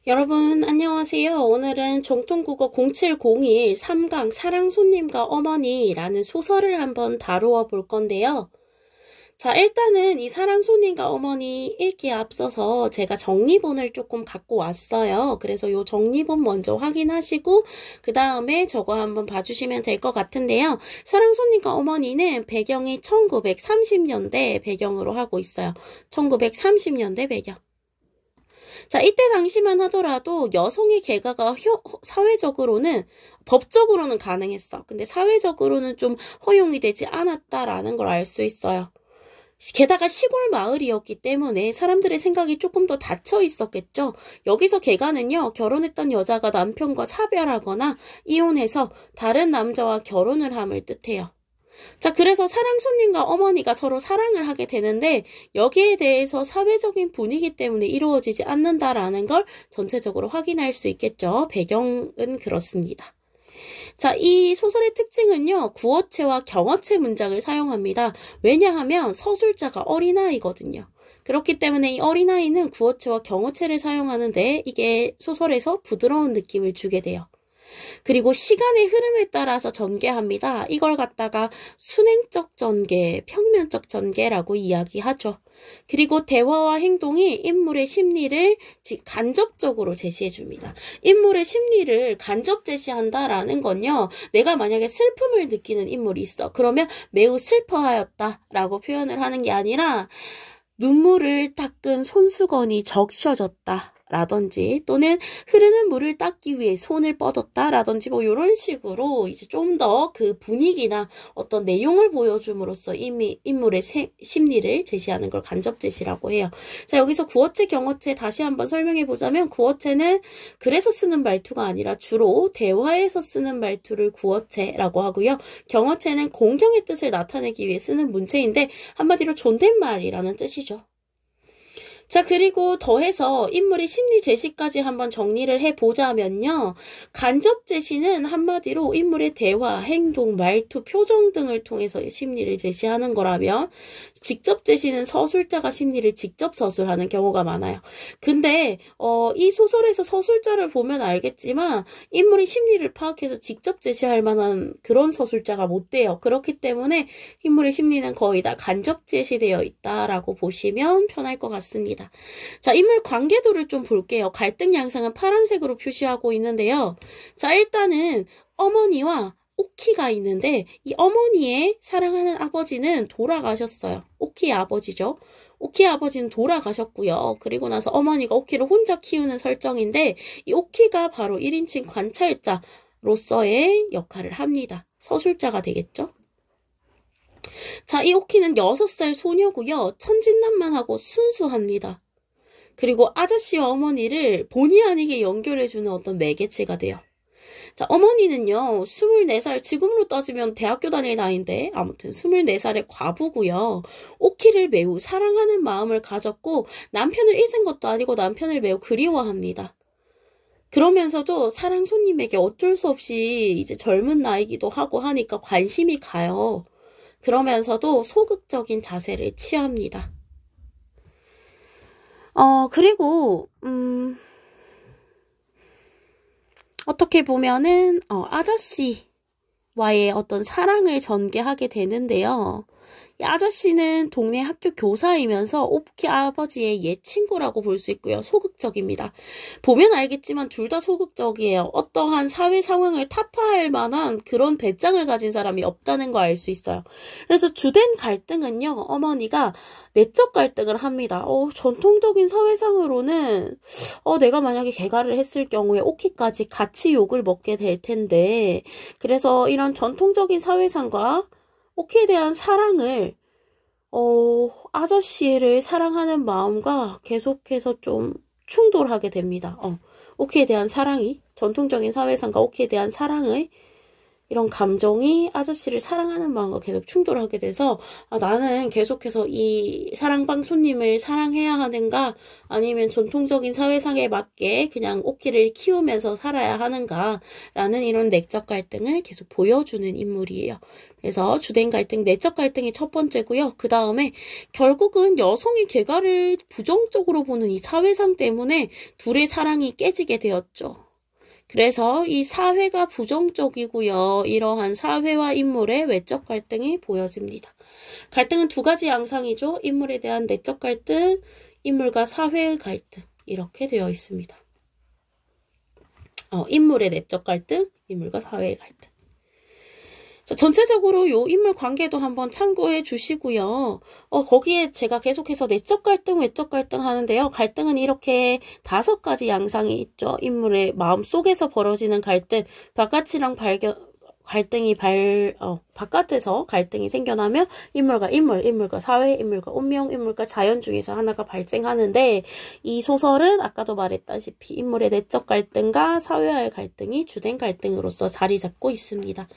여러분 안녕하세요. 오늘은 정통국어 0701 3강 사랑 손님과 어머니라는 소설을 한번 다루어 볼 건데요. 자, 일단은 이 사랑 손님과 어머니 읽기에 앞서서 제가 정리본을 조금 갖고 왔어요. 그래서 이 정리본 먼저 확인하시고 그 다음에 저거 한번 봐주시면 될 것 같은데요. 사랑 손님과 어머니는 배경이 1930년대 배경으로 하고 있어요. 1930년대 배경. 자, 이때 당시만 하더라도 여성의 개가가 사회적으로는, 법적으로는 가능했어. 근데 사회적으로는 좀 허용이 되지 않았다라는 걸 알 수 있어요. 게다가 시골 마을이었기 때문에 사람들의 생각이 조금 더 닫혀 있었겠죠. 여기서 개가는요, 결혼했던 여자가 남편과 사별하거나 이혼해서 다른 남자와 결혼을 함을 뜻해요. 자, 그래서 사랑 손님과 어머니가 서로 사랑을 하게 되는데 여기에 대해서 사회적인 분위기 때문에 이루어지지 않는다라는 걸 전체적으로 확인할 수 있겠죠. 배경은 그렇습니다. 자, 이 소설의 특징은요, 구어체와 경어체 문장을 사용합니다. 왜냐하면 서술자가 어린아이거든요. 그렇기 때문에 이 어린아이는 구어체와 경어체를 사용하는데 이게 소설에서 부드러운 느낌을 주게 돼요. 그리고 시간의 흐름에 따라서 전개합니다. 이걸 갖다가 순행적 전개, 평면적 전개라고 이야기하죠. 그리고 대화와 행동이 인물의 심리를 간접적으로 제시해줍니다. 인물의 심리를 간접 제시한다라는 건요. 내가 만약에 슬픔을 느끼는 인물이 있어. 그러면 매우 슬퍼하였다라고 표현을 하는 게 아니라 눈물을 닦은 손수건이 적셔졌다. 라든지 또는 흐르는 물을 닦기 위해 손을 뻗었다 라든지 뭐 이런 식으로 이제 좀 더 그 분위기나 어떤 내용을 보여줌으로써 인물의 심리를 제시하는 걸 간접 제시라고 해요. 자, 여기서 구어체, 경어체 다시 한번 설명해 보자면 구어체는 글에서 쓰는 말투가 아니라 주로 대화에서 쓰는 말투를 구어체라고 하고요. 경어체는 공경의 뜻을 나타내기 위해 쓰는 문체인데 한마디로 존댓말이라는 뜻이죠. 자, 그리고 더해서 인물의 심리 제시까지 한번 정리를 해보자면요. 간접 제시는 한마디로 인물의 대화, 행동, 말투, 표정 등을 통해서 심리를 제시하는 거라면 직접 제시는 서술자가 심리를 직접 서술하는 경우가 많아요. 근데 이 소설에서 서술자를 보면 알겠지만 인물의 심리를 파악해서 직접 제시할 만한 그런 서술자가 못 돼요. 그렇기 때문에 인물의 심리는 거의 다 간접 제시되어 있다라고 보시면 편할 것 같습니다. 자, 인물 관계도를 좀 볼게요. 갈등 양상은 파란색으로 표시하고 있는데요. 자, 일단은 어머니와 오키가 있는데 이 어머니의 사랑하는 아버지는 돌아가셨어요. 오키의 아버지죠. 오키의 아버지는 돌아가셨고요. 그리고 나서 어머니가 오키를 혼자 키우는 설정인데 이 오키가 바로 1인칭 관찰자로서의 역할을 합니다. 서술자가 되겠죠. 자, 이 오키는 6살 소녀고요. 천진난만하고 순수합니다. 그리고 아저씨와 어머니를 본의 아니게 연결해주는 어떤 매개체가 돼요. 자, 어머니는요, 24살, 지금으로 따지면 대학교 다닐 나이인데, 아무튼 24살의 과부고요. 오키를 매우 사랑하는 마음을 가졌고, 남편을 잊은 것도 아니고 남편을 매우 그리워합니다. 그러면서도 사랑 손님에게 어쩔 수 없이 이제 젊은 나이기도 하고 하니까 관심이 가요. 그러면서도 소극적인 자세를 취합니다. 그리고 어떻게 보면은 아저씨와의 어떤 사랑을 전개하게 되는데요. 이 아저씨는 동네 학교 교사이면서 오키 아버지의 옛 친구라고 볼 수 있고요. 소극적입니다. 보면 알겠지만 둘 다 소극적이에요. 어떠한 사회 상황을 타파할 만한 그런 배짱을 가진 사람이 없다는 거 알 수 있어요. 그래서 주된 갈등은요. 어머니가 내적 갈등을 합니다. 전통적인 사회상으로는 내가 만약에 개가를 했을 경우에 오키까지 같이 욕을 먹게 될 텐데 그래서 이런 전통적인 사회상과 오키에 대한 사랑을 아저씨를 사랑하는 마음과 계속해서 좀 충돌하게 됩니다. 오키에 대한 사랑이 전통적인 사회상과 오키에 대한 사랑을 이런 감정이 아저씨를 사랑하는 마음과 계속 충돌하게 돼서 나는 계속해서 이 사랑방 손님을 사랑해야 하는가 아니면 전통적인 사회상에 맞게 그냥 오키를 키우면서 살아야 하는가 라는 이런 내적 갈등을 계속 보여주는 인물이에요. 그래서 주된 갈등, 내적 갈등이 첫 번째고요. 그 다음에 결국은 여성의 개가를 부정적으로 보는 이 사회상 때문에 둘의 사랑이 깨지게 되었죠. 그래서 이 사회가 부정적이고요. 이러한 사회와 인물의 외적 갈등이 보여집니다. 갈등은 두 가지 양상이죠. 인물에 대한 내적 갈등, 인물과 사회의 갈등 이렇게 되어 있습니다. 인물의 내적 갈등, 인물과 사회의 갈등. 자, 전체적으로 요 인물 관계도 한번 참고해 주시고요. 거기에 제가 계속해서 내적 갈등, 외적 갈등 하는데요. 갈등은 이렇게 5가지 양상이 있죠. 인물의 마음속에서 벌어지는 갈등, 바깥에서 갈등이 생겨나면 인물과 인물, 인물과 사회, 인물과 운명, 인물과 자연 중에서 하나가 발생하는데 이 소설은 아까도 말했다시피 인물의 내적 갈등과 사회와의 갈등이 주된 갈등으로서 자리 잡고 있습니다.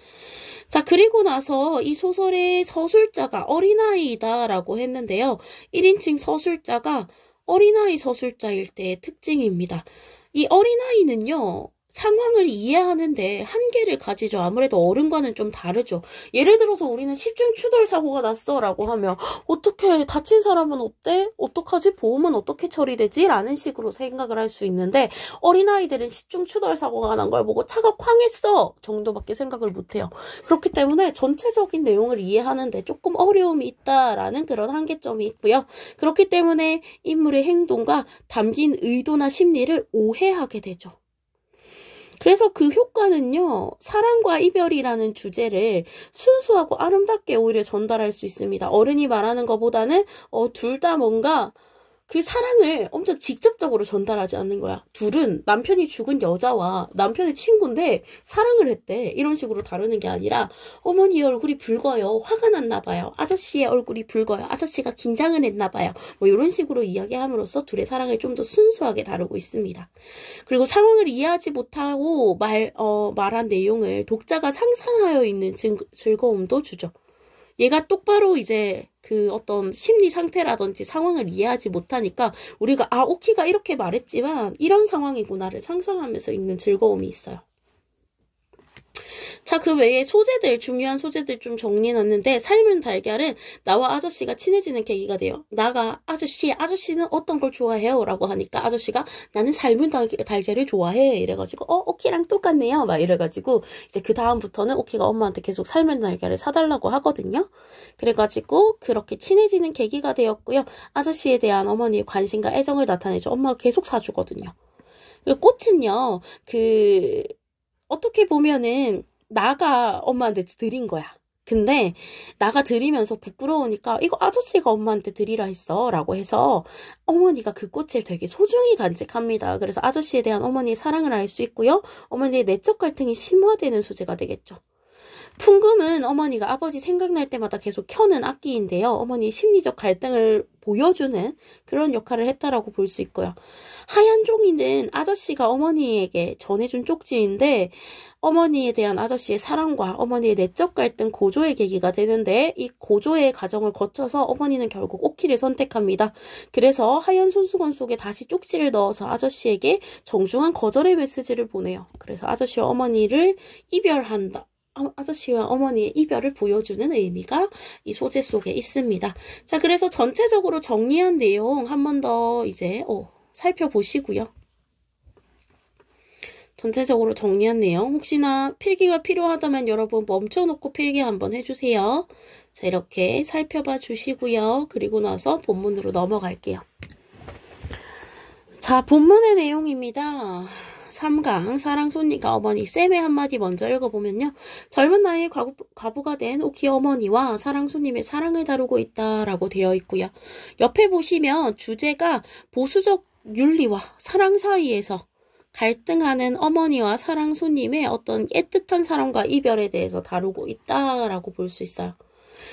자, 그리고 나서 이 소설의 서술자가 어린아이다라고 했는데요. 1인칭 서술자가 어린아이 서술자일 때의 특징입니다. 이 어린아이는요. 상황을 이해하는데 한계를 가지죠. 아무래도 어른과는 좀 다르죠. 예를 들어서 우리는 10중 추돌 사고가 났어 라고 하면 어떻게 다친 사람은 어때? 어떡하지? 보험은 어떻게 처리되지? 라는 식으로 생각을 할 수 있는데 어린아이들은 10중 추돌 사고가 난 걸 보고 차가 쾅했어 정도밖에 생각을 못해요. 그렇기 때문에 전체적인 내용을 이해하는데 조금 어려움이 있다라는 그런 한계점이 있고요. 그렇기 때문에 인물의 행동과 담긴 의도나 심리를 오해하게 되죠. 그래서 그 효과는요, 사랑과 이별이라는 주제를 순수하고 아름답게 오히려 전달할 수 있습니다. 어른이 말하는 것보다는 둘 다 뭔가 그 사랑을 엄청 직접적으로 전달하지 않는 거야. 둘은 남편이 죽은 여자와 남편의 친구인데 사랑을 했대. 이런 식으로 다루는 게 아니라 어머니의 얼굴이 붉어요. 화가 났나 봐요. 아저씨의 얼굴이 붉어요. 아저씨가 긴장을 했나 봐요. 뭐 이런 식으로 이야기함으로써 둘의 사랑을 좀 더 순수하게 다루고 있습니다. 그리고 상황을 이해하지 못하고 말한 내용을 독자가 상상하여 있는 즐거움도 주죠. 얘가 똑바로 이제 그 어떤 심리 상태라든지 상황을 이해하지 못하니까 우리가 오키가 이렇게 말했지만 이런 상황이구나를 상상하면서 읽는 즐거움이 있어요. 자, 그 외에 소재들, 중요한 소재들 좀 정리해놨는데 삶은 달걀은 나와 아저씨가 친해지는 계기가 돼요. 나가 아저씨는 어떤 걸 좋아해요? 라고 하니까 아저씨가 나는 삶은 달걀을 좋아해. 이래가지고 오키랑 똑같네요. 막 이래가지고 이제 그 다음부터는 오키가 엄마한테 계속 삶은 달걀을 사달라고 하거든요. 그래가지고 그렇게 친해지는 계기가 되었고요. 아저씨에 대한 어머니의 관심과 애정을 나타내죠. 엄마가 계속 사주거든요. 그리고 꽃은요. 어떻게 보면은 나가 엄마한테 드린 거야. 근데 나가 드리면서 부끄러우니까 이거 아저씨가 엄마한테 드리라 했어 라고 해서 어머니가 그 꽃을 되게 소중히 간직합니다. 그래서 아저씨에 대한 어머니의 사랑을 알 수 있고요. 어머니의 내적 갈등이 심화되는 소재가 되겠죠. 풍금은 어머니가 아버지 생각날 때마다 계속 켜는 악기인데요. 어머니의 심리적 갈등을 보여주는 그런 역할을 했다라고 볼 수 있고요. 하얀 종이는 아저씨가 어머니에게 전해준 쪽지인데 어머니에 대한 아저씨의 사랑과 어머니의 내적 갈등 고조의 계기가 되는데 이 고조의 과정을 거쳐서 어머니는 결국 오키를 선택합니다. 그래서 하얀 손수건 속에 다시 쪽지를 넣어서 아저씨에게 정중한 거절의 메시지를 보내요. 그래서 아저씨와 어머니를 이별한다. 아저씨와 어머니의 이별을 보여주는 의미가 이 소재 속에 있습니다. 자, 그래서 전체적으로 정리한 내용 한 번 더 이제 살펴보시고요. 전체적으로 정리한 내용 혹시나 필기가 필요하다면 여러분 멈춰놓고 필기 한번 해주세요. 자, 이렇게 살펴봐 주시고요. 그리고 나서 본문으로 넘어갈게요. 자, 본문의 내용입니다. 3강 사랑 손님과 어머니 쌤의 한마디 먼저 읽어보면요. 젊은 나이에 과부가 된 오키 어머니와 사랑 손님의 사랑을 다루고 있다라고 되어 있고요. 옆에 보시면 주제가 보수적 윤리와 사랑 사이에서 갈등하는 어머니와 사랑 손님의 어떤 애틋한 사랑과 이별에 대해서 다루고 있다라고 볼 수 있어요.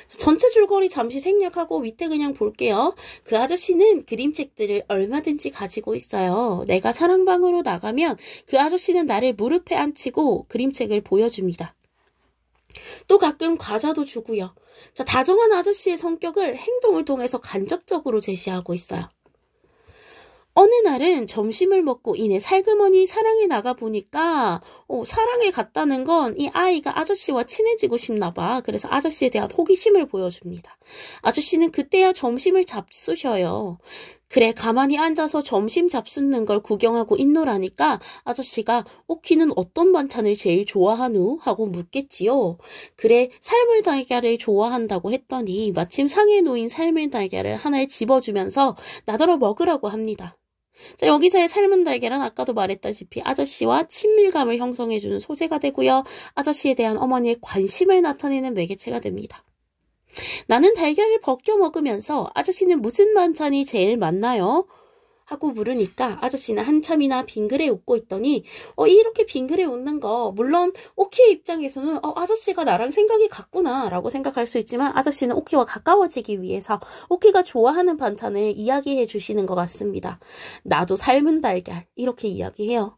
전체 줄거리 잠시 생략하고 밑에 그냥 볼게요. 그 아저씨는 그림책들을 얼마든지 가지고 있어요. 내가 사랑방으로 나가면 그 아저씨는 나를 무릎에 앉히고 그림책을 보여줍니다. 또 가끔 과자도 주고요. 자, 다정한 아저씨의 성격을 행동을 통해서 간접적으로 제시하고 있어요. 어느 날은 점심을 먹고 이내 살그머니 사랑에 나가보니까 사랑에 갔다는 건 이 아이가 아저씨와 친해지고 싶나 봐. 그래서 아저씨에 대한 호기심을 보여줍니다. 아저씨는 그때야 점심을 잡수셔요. 그래, 가만히 앉아서 점심 잡수는 걸 구경하고 있노라니까 아저씨가 오키는 어떤 반찬을 제일 좋아하누? 하고 묻겠지요. 그래, 삶을 달걀을 좋아한다고 했더니 마침 상에 놓인 삶을 달걀을 하나를 집어주면서 나더러 먹으라고 합니다. 자, 여기서의 삶은 달걀은 아까도 말했다시피 아저씨와 친밀감을 형성해주는 소재가 되고요. 아저씨에 대한 어머니의 관심을 나타내는 매개체가 됩니다. 나는 달걀을 벗겨 먹으면서 아저씨는 무슨 반찬이 제일 맞나요? 하고 물으니까 아저씨는 한참이나 빙그레 웃고 있더니 이렇게 빙그레 웃는 거 물론 오키의 입장에서는 아저씨가 나랑 생각이 같구나 라고 생각할 수 있지만 아저씨는 오키와 가까워지기 위해서 오키가 좋아하는 반찬을 이야기해 주시는 것 같습니다. 나도 삶은 달걀 이렇게 이야기해요.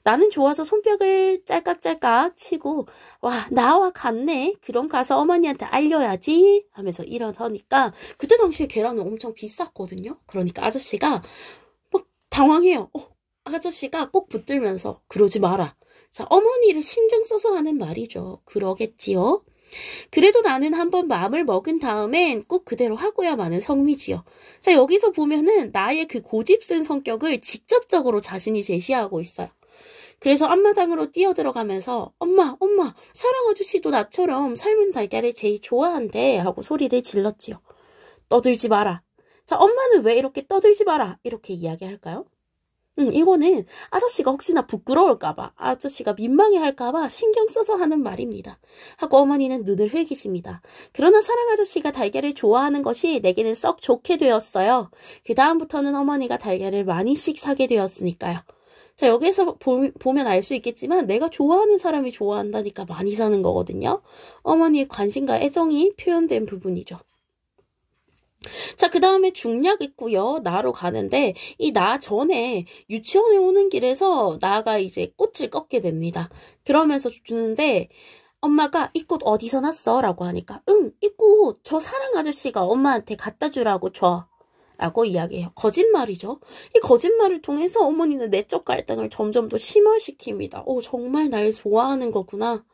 나는 좋아서 손뼉을 짤깍짤깍 치고 와 나와 같네 그럼 가서 어머니한테 알려야지 하면서 일어서니까 그때 당시에 계란은 엄청 비쌌거든요. 그러니까 아저씨가 막 당황해요. 아저씨가 꼭 붙들면서 그러지 마라. 자, 어머니를 신경 써서 하는 말이죠. 그러겠지요. 그래도 나는 한번 마음을 먹은 다음엔 꼭 그대로 하고야마는 성미지요. 자, 여기서 보면은 나의 그 고집센 성격을 직접적으로 자신이 제시하고 있어요. 그래서 앞마당으로 뛰어들어가면서 엄마 사랑 아저씨도 나처럼 삶은 달걀을 제일 좋아한대 하고 소리를 질렀지요. 떠들지 마라. 자, 엄마는 왜 이렇게 떠들지 마라 이렇게 이야기할까요? 이거는 아저씨가 혹시나 부끄러울까봐 아저씨가 민망해할까봐 신경 써서 하는 말입니다. 하고 어머니는 눈을 흘기십니다. 그러나 사랑 아저씨가 달걀을 좋아하는 것이 내게는 썩 좋게 되었어요. 그 다음부터는 어머니가 달걀을 많이씩 사게 되었으니까요. 자, 여기서 보면 알 수 있겠지만 내가 좋아하는 사람이 좋아한다니까 많이 사는 거거든요. 어머니의 관심과 애정이 표현된 부분이죠. 자, 그 다음에 중략 있고요. 나로 가는데 이 나 전에 유치원에 오는 길에서 나가 이제 꽃을 꺾게 됩니다. 그러면서 주는데 엄마가 이 꽃 어디서 났어? 라고 하니까 이 꽃 저 사랑 아저씨가 엄마한테 갖다 주라고 줘. 라고 이야기해요. 거짓말이죠. 이 거짓말을 통해서 어머니는 내적 갈등을 점점 더 심화시킵니다. 정말 날 좋아하는 거구나.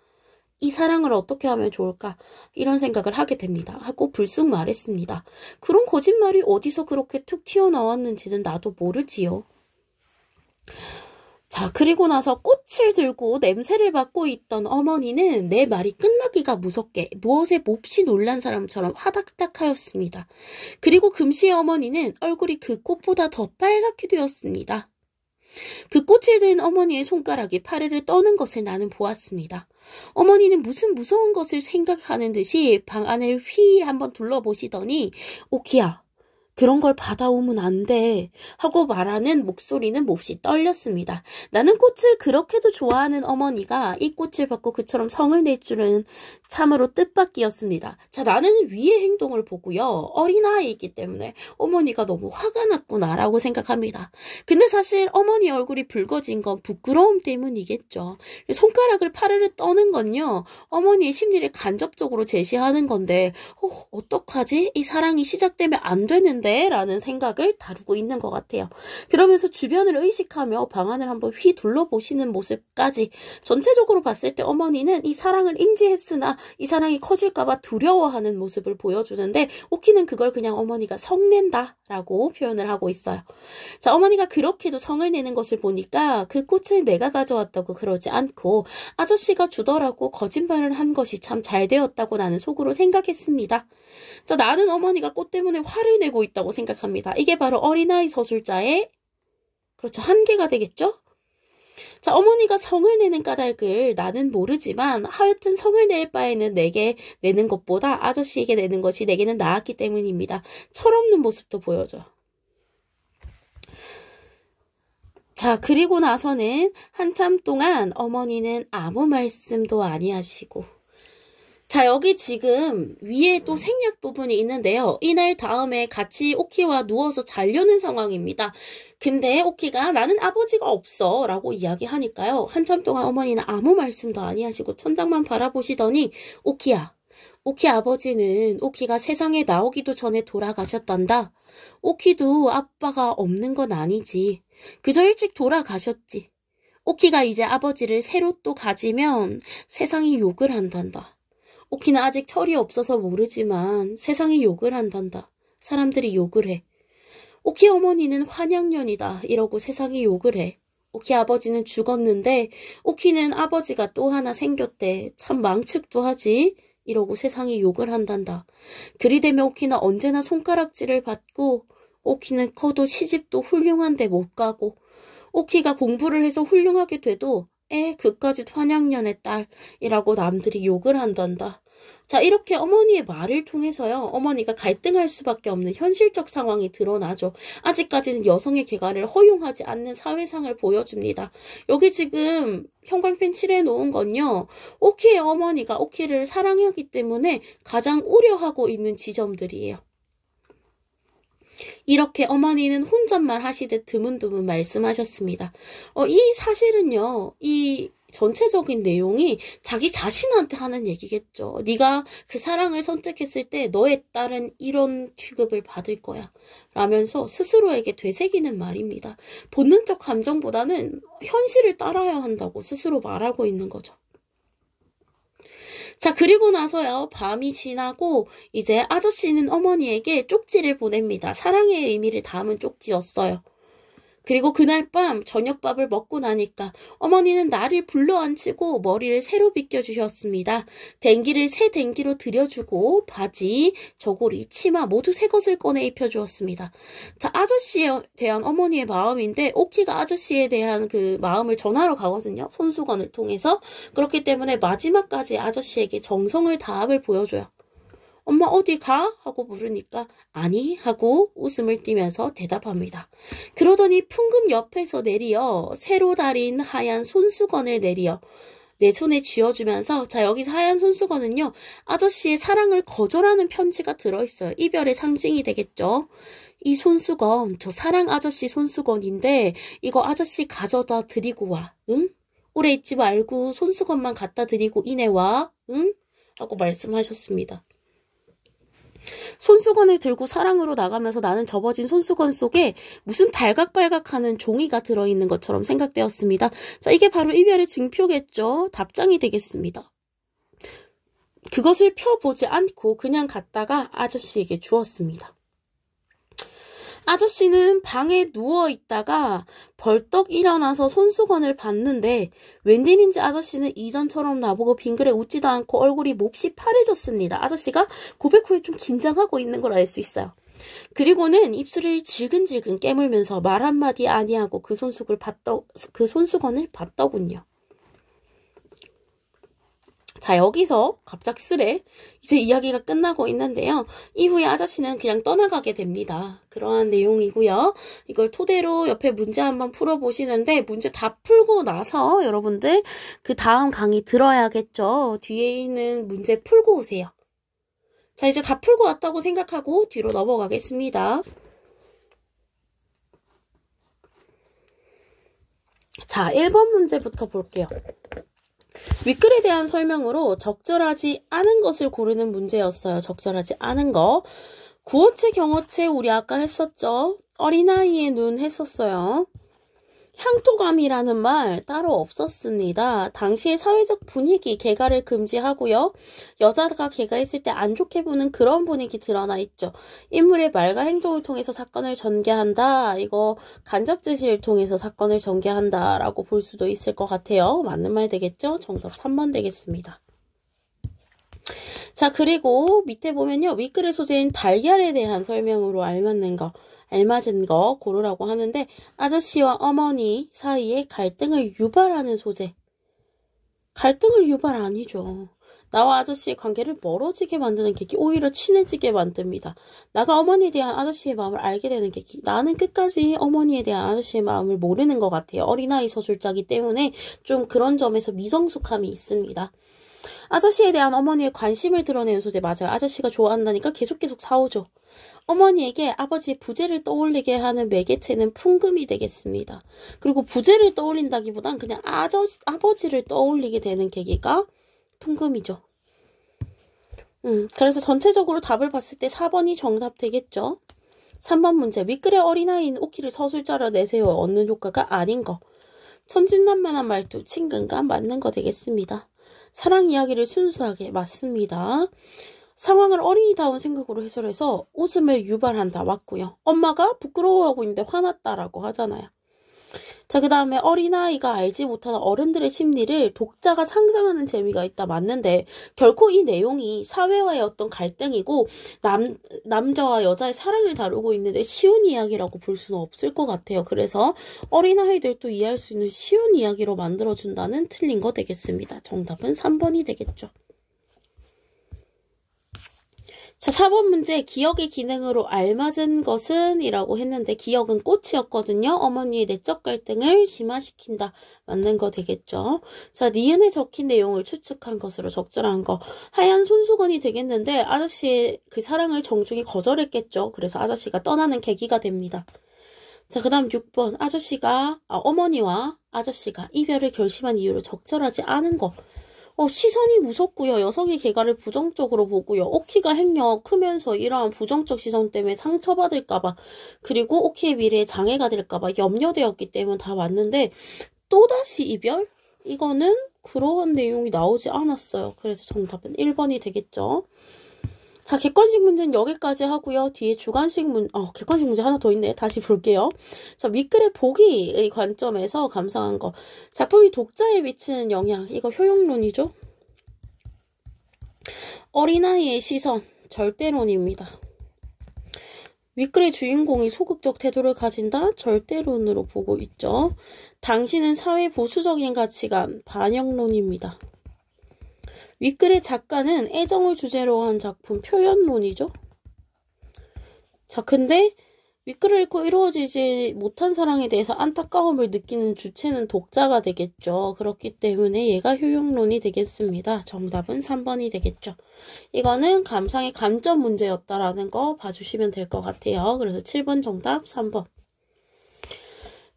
이 사랑을 어떻게 하면 좋을까? 이런 생각을 하게 됩니다. 하고 불쑥 말했습니다. 그런 거짓말이 어디서 그렇게 툭 튀어나왔는지는 나도 모르지요. 자, 그리고 나서 꽃을 들고 냄새를 맡고 있던 어머니는 내 말이 끝나기가 무섭게 무엇에 몹시 놀란 사람처럼 화닥닥하였습니다. 그리고 금시의 어머니는 얼굴이 그 꽃보다 더 빨갛게 되었습니다. 그 꽃을 든 어머니의 손가락이 파르르 떠는 것을 나는 보았습니다. 어머니는 무슨 무서운 것을 생각하는 듯이 방 안을 휘 한번 둘러보시더니 오키야 그런 걸 받아오면 안 돼 하고 말하는 목소리는 몹시 떨렸습니다. 나는 꽃을 그렇게도 좋아하는 어머니가 이 꽃을 받고 그처럼 성을 낼 줄은 참으로 뜻밖이었습니다. 자, 나는 위의 행동을 보고요. 어린아이이기 때문에 어머니가 너무 화가 났구나라고 생각합니다. 근데 사실 어머니 얼굴이 붉어진 건 부끄러움 때문이겠죠. 손가락을 파르르 떠는 건요. 어머니의 심리를 간접적으로 제시하는 건데 어떡하지? 이 사랑이 시작되면 안 되는데 라는 생각을 다루고 있는 것 같아요. 그러면서 주변을 의식하며 방안을 한번 휘 둘러보시는 모습까지 전체적으로 봤을 때 어머니는 이 사랑을 인지했으나 이 사랑이 커질까봐 두려워하는 모습을 보여주는데 오키는 그걸 그냥 어머니가 성낸다 라고 표현을 하고 있어요. 자, 어머니가 그렇게도 성을 내는 것을 보니까 그 꽃을 내가 가져왔다고 그러지 않고 아저씨가 주더라고 거짓말을 한 것이 참 잘 되었다고 나는 속으로 생각했습니다. 자, 나는 어머니가 꽃 때문에 화를 내고 있다고 생각합니다. 이게 바로 어린아이 서술자의 그렇죠, 한계가 되겠죠? 자, 어머니가 성을 내는 까닭을 나는 모르지만 하여튼 성을 낼 바에는 내게 내는 것보다 아저씨에게 내는 것이 내게는 나았기 때문입니다. 철없는 모습도 보여줘. 자, 그리고 나서는 한참 동안 어머니는 아무 말씀도 아니하시고 자, 여기 지금 위에 또 생략 부분이 있는데요. 이날 다음에 같이 오키와 누워서 자려는 상황입니다. 근데 오키가 나는 아버지가 없어 라고 이야기하니까요. 한참 동안 어머니는 아무 말씀도 아니하시고 천장만 바라보시더니 오키야, 오키 아버지는 오키가 세상에 나오기도 전에 돌아가셨단다. 오키도 아빠가 없는 건 아니지. 그저 일찍 돌아가셨지. 오키가 이제 아버지를 새로 또 가지면 세상이 욕을 한단다. 오키는 아직 철이 없어서 모르지만 세상이 욕을 한단다. 사람들이 욕을 해. 오키 어머니는 환양년이다. 이러고 세상이 욕을 해. 오키 아버지는 죽었는데 오키는 아버지가 또 하나 생겼대. 참 망측도 하지. 이러고 세상이 욕을 한단다. 그리 되면 오키는 언제나 손가락질을 받고 오키는 커도 시집도 훌륭한데 못 가고 오키가 공부를 해서 훌륭하게 돼도 그까짓 환양년의 딸이라고 남들이 욕을 한단다. 자, 이렇게 어머니의 말을 통해서요. 어머니가 갈등할 수밖에 없는 현실적 상황이 드러나죠. 아직까지는 여성의 개가를 허용하지 않는 사회상을 보여줍니다. 여기 지금 형광펜 칠해 놓은 건요. 오키의 어머니가 오키를 사랑하기 때문에 가장 우려하고 있는 지점들이에요. 이렇게 어머니는 혼잣말 하시듯 드문드문 말씀하셨습니다. 이 사실은요. 이 전체적인 내용이 자기 자신한테 하는 얘기겠죠. 네가 그 사랑을 선택했을 때 너의 딸은 이런 취급을 받을 거야. 라면서 스스로에게 되새기는 말입니다. 본능적 감정보다는 현실을 따라야 한다고 스스로 말하고 있는 거죠. 자, 그리고 나서요. 밤이 지나고 이제 아저씨는 어머니에게 쪽지를 보냅니다. 사랑의 의미를 담은 쪽지였어요. 그리고 그날 밤 저녁밥을 먹고 나니까 어머니는 나를 불러앉히고 머리를 새로 빗겨주셨습니다. 새 댕기로 들여주고 바지, 저고리, 치마 모두 새 것을 꺼내 입혀주었습니다. 자, 아저씨에 대한 어머니의 마음인데 오키가 아저씨에 대한 그 마음을 전하러 가거든요. 손수건을 통해서. 그렇기 때문에 마지막까지 아저씨에게 정성을 다함을 보여줘요. 엄마 어디 가? 하고 물으니까 아니 하고 웃음을 띠면서 대답합니다. 그러더니 풍금 옆에서 내리어 새로 달인 하얀 손수건을 내리어 내 손에 쥐어주면서 자, 여기서 하얀 손수건은요. 아저씨의 사랑을 거절하는 편지가 들어있어요. 이별의 상징이 되겠죠. 이 손수건 저 사랑 아저씨 손수건인데 이거 아저씨 가져다 드리고 와. 응? 오래 있지 말고 손수건만 갖다 드리고 이내 와. 응? 하고 말씀하셨습니다. 손수건을 들고 사랑으로 나가면서 나는 접어진 손수건 속에 무슨 발각발각하는 종이가 들어있는 것처럼 생각되었습니다. 자, 이게 바로 이별의 증표겠죠. 답장이 되겠습니다. 그것을 펴보지 않고 그냥 갖다가 아저씨에게 주었습니다. 아저씨는 방에 누워있다가 벌떡 일어나서 손수건을 봤는데 웬일인지 아저씨는 이전처럼 나보고 빙그레 웃지도 않고 얼굴이 몹시 파래졌습니다. 아저씨가 고백 후에 좀 긴장하고 있는 걸 알 수 있어요. 그리고는 입술을 질근질근 깨물면서 말 한마디 아니하고 그 손수건을 봤더군요. 자, 여기서 갑작스레 이제 이야기가 끝나고 있는데요. 이후에 아저씨는 그냥 떠나가게 됩니다. 그러한 내용이고요. 이걸 토대로 옆에 문제 한번 풀어보시는데 문제 다 풀고 나서 여러분들 그 다음 강의 들어야겠죠. 뒤에 있는 문제 풀고 오세요. 자, 이제 다 풀고 왔다고 생각하고 뒤로 넘어가겠습니다. 자, 1번 문제부터 볼게요. 윗글에 대한 설명으로 적절하지 않은 것을 고르는 문제였어요. 적절하지 않은 거. 구어체, 경어체 우리 아까 했었죠. 어린아이의 눈 했었어요. 향토감이라는 말 따로 없었습니다. 당시의 사회적 분위기, 개가를 금지하고요. 여자가 개가했을 때 안 좋게 보는 그런 분위기 드러나 있죠. 인물의 말과 행동을 통해서 사건을 전개한다. 이거 간접 제시를 통해서 사건을 전개한다 라고 볼 수도 있을 것 같아요. 맞는 말 되겠죠? 정답 3번 되겠습니다. 자, 그리고 밑에 보면요. 윗글의 소재인 달걀에 대한 설명으로 알맞은 거 고르라고 하는데 아저씨와 어머니 사이에 갈등을 유발하는 소재. 갈등을 유발 아니죠. 나와 아저씨의 관계를 멀어지게 만드는 계기, 오히려 친해지게 만듭니다. 나가 어머니에 대한 아저씨의 마음을 알게 되는 계기. 나는 끝까지 어머니에 대한 아저씨의 마음을 모르는 것 같아요. 어린아이 서술자기 때문에 좀 그런 점에서 미성숙함이 있습니다. 아저씨에 대한 어머니의 관심을 드러내는 소재 맞아요. 아저씨가 좋아한다니까 계속 사오죠. 어머니에게 아버지의 부재를 떠올리게 하는 매개체는 풍금이 되겠습니다. 그리고 부재를 떠올린다기보단 그냥 아버지를 떠올리게 되는 계기가 풍금이죠. 그래서 전체적으로 답을 봤을 때 4번이 정답 되겠죠. 3번 문제. 윗글의 어린아이인 오키를 서술자로 내세워 얻는 효과가 아닌 거. 천진난만한 말투, 친근감 맞는 거 되겠습니다. 사랑 이야기를 순수하게 맞습니다. 상황을 어린이다운 생각으로 해설해서 웃음을 유발한다 맞고요. 엄마가 부끄러워하고 있는데 화났다라고 하잖아요. 자, 그 다음에 어린아이가 알지 못하는 어른들의 심리를 독자가 상상하는 재미가 있다 맞는데 결코 이 내용이 사회와의 어떤 갈등이고 남자와 여자의 사랑을 다루고 있는데 쉬운 이야기라고 볼 수는 없을 것 같아요. 그래서 어린아이들도 이해할 수 있는 쉬운 이야기로 만들어준다는 틀린 거 되겠습니다. 정답은 3번이 되겠죠. 자, 4번 문제. 기억의 기능으로 알맞은 것은? 이라고 했는데 기억은 꽃이었거든요. 어머니의 내적 갈등을 심화시킨다. 맞는 거 되겠죠. 자, 니은에 적힌 내용을 추측한 것으로 적절한 거. 하얀 손수건이 되겠는데 아저씨의 그 사랑을 정중히 거절했겠죠. 그래서 아저씨가 떠나는 계기가 됩니다. 자, 그 다음 6번. 어머니와 아저씨가 이별을 결심한 이유를 적절하지 않은 거. 시선이 무섭고요. 여성의 개가를 부정적으로 보고요. 오키가 행여 크면서 이러한 부정적 시선 때문에 상처받을까봐 그리고 오키의 미래에 장애가 될까봐 염려되었기 때문에 다 맞는데 또다시 이별? 이거는 그러한 내용이 나오지 않았어요. 그래서 정답은 1번이 되겠죠. 자, 객관식 문제는 여기까지 하고요. 뒤에 주관식 객관식 문제 하나 더 있네. 다시 볼게요. 자, 윗글의 보기의 관점에서 감상한 거. 작품이 독자에 미치는 영향. 이거 효용론이죠. 어린아이의 시선. 절대론입니다. 윗글의 주인공이 소극적 태도를 가진다. 절대론으로 보고 있죠. 당신은 사회 보수적인 가치관. 반영론입니다. 윗글의 작가는 애정을 주제로 한 작품 표현론이죠. 자, 근데 윗글을 읽고 이루어지지 못한 사랑에 대해서 안타까움을 느끼는 주체는 독자가 되겠죠. 그렇기 때문에 얘가 효용론이 되겠습니다. 정답은 3번이 되겠죠. 이거는 감상의 감점 문제였다라는 거 봐주시면 될 것 같아요. 그래서 7번 정답, 3번.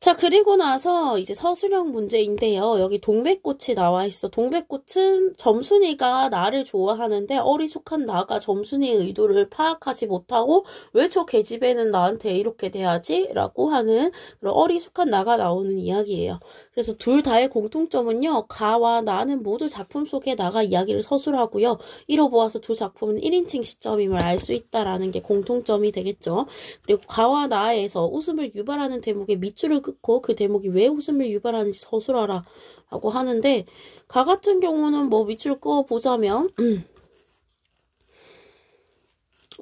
자, 그리고 나서 이제 서술형 문제인데요. 여기 동백꽃이 나와 있어. 동백꽃은 점순이가 나를 좋아하는데 어리숙한 나가 점순이의 의도를 파악하지 못하고 왜 저 계집애는 나한테 이렇게 대하지? 라고 하는 그런 어리숙한 나가 나오는 이야기예요. 그래서 둘 다의 공통점은요. 가와 나는 모두 작품 속에 나가 이야기를 서술하고요. 이로 보아서 두 작품은 1인칭 시점임을 알 수 있다라는 게 공통점이 되겠죠. 그리고 가와 나에서 웃음을 유발하는 대목에 밑줄을 긋고 그 대목이 왜 웃음을 유발하는지 서술하라 라고 하는데 가 같은 경우는 뭐 밑줄 그어보자면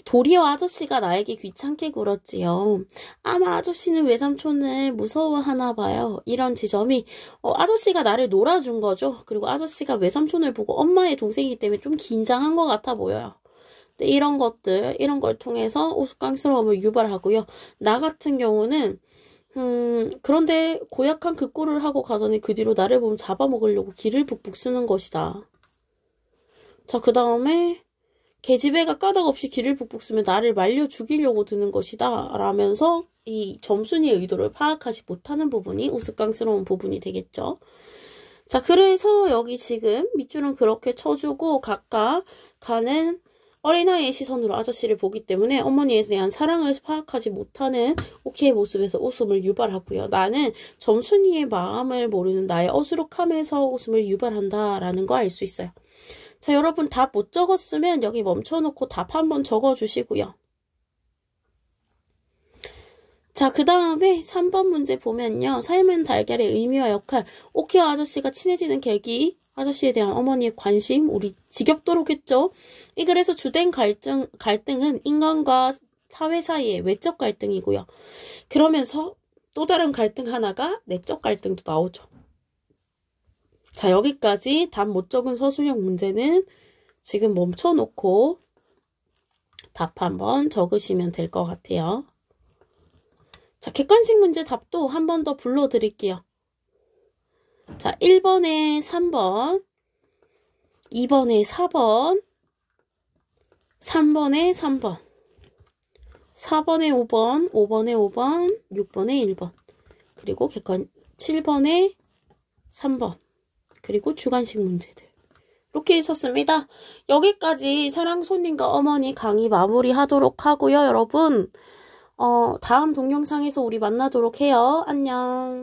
도리어 아저씨가 나에게 귀찮게 굴었지요. 아마 아저씨는 외삼촌을 무서워하나 봐요. 이런 지점이 아저씨가 나를 놀아준 거죠. 그리고 아저씨가 외삼촌을 보고 엄마의 동생이기 때문에 좀 긴장한 것 같아 보여요. 근데 이런 걸 통해서 우스꽝스러움을 유발하고요. 나 같은 경우는 그런데 고약한 그 꼴을 하고 가더니 그 뒤로 나를 보면 잡아먹으려고 기를 북북 쓰는 것이다. 자, 그 다음에 계집애가 까닭없이 기를 북북 쓰면 나를 말려 죽이려고 드는 것이다 라면서 이 점순이의 의도를 파악하지 못하는 부분이 우스꽝스러운 부분이 되겠죠. 자, 그래서 여기 지금 밑줄은 그렇게 쳐주고 각각 가는 어린아이의 시선으로 아저씨를 보기 때문에 어머니에 대한 사랑을 파악하지 못하는 오키의 모습에서 웃음을 유발하고요. 나는 점순이의 마음을 모르는 나의 어수룩함에서 웃음을 유발한다라는 거 알 수 있어요. 자, 여러분 답 못 적었으면 여기 멈춰놓고 답 한번 적어주시고요. 자, 그 다음에 3번 문제 보면요. 삶은 달걀의 의미와 역할, 오키와 아저씨가 친해지는 계기, 아저씨에 대한 어머니의 관심, 우리 지겹도록 했죠. 이 글에서 주된 갈등은 인간과 사회 사이의 외적 갈등이고요. 그러면서 또 다른 갈등 하나가 내적 갈등도 나오죠. 자, 여기까지 답 못 적은 서술형 문제는 지금 멈춰놓고 답 한번 적으시면 될 것 같아요. 자, 객관식 문제 답도 한 번 더 불러드릴게요. 자, 1번에 3번. 2번에 4번, 3번에 3번, 4번에 5번, 5번에 5번, 6번에 1번, 그리고 객관 7번에 3번, 그리고 주관식 문제들. 이렇게 있었습니다. 여기까지 사랑손님과 어머니 강의 마무리하도록 하고요. 여러분, 다음 동영상에서 우리 만나도록 해요. 안녕.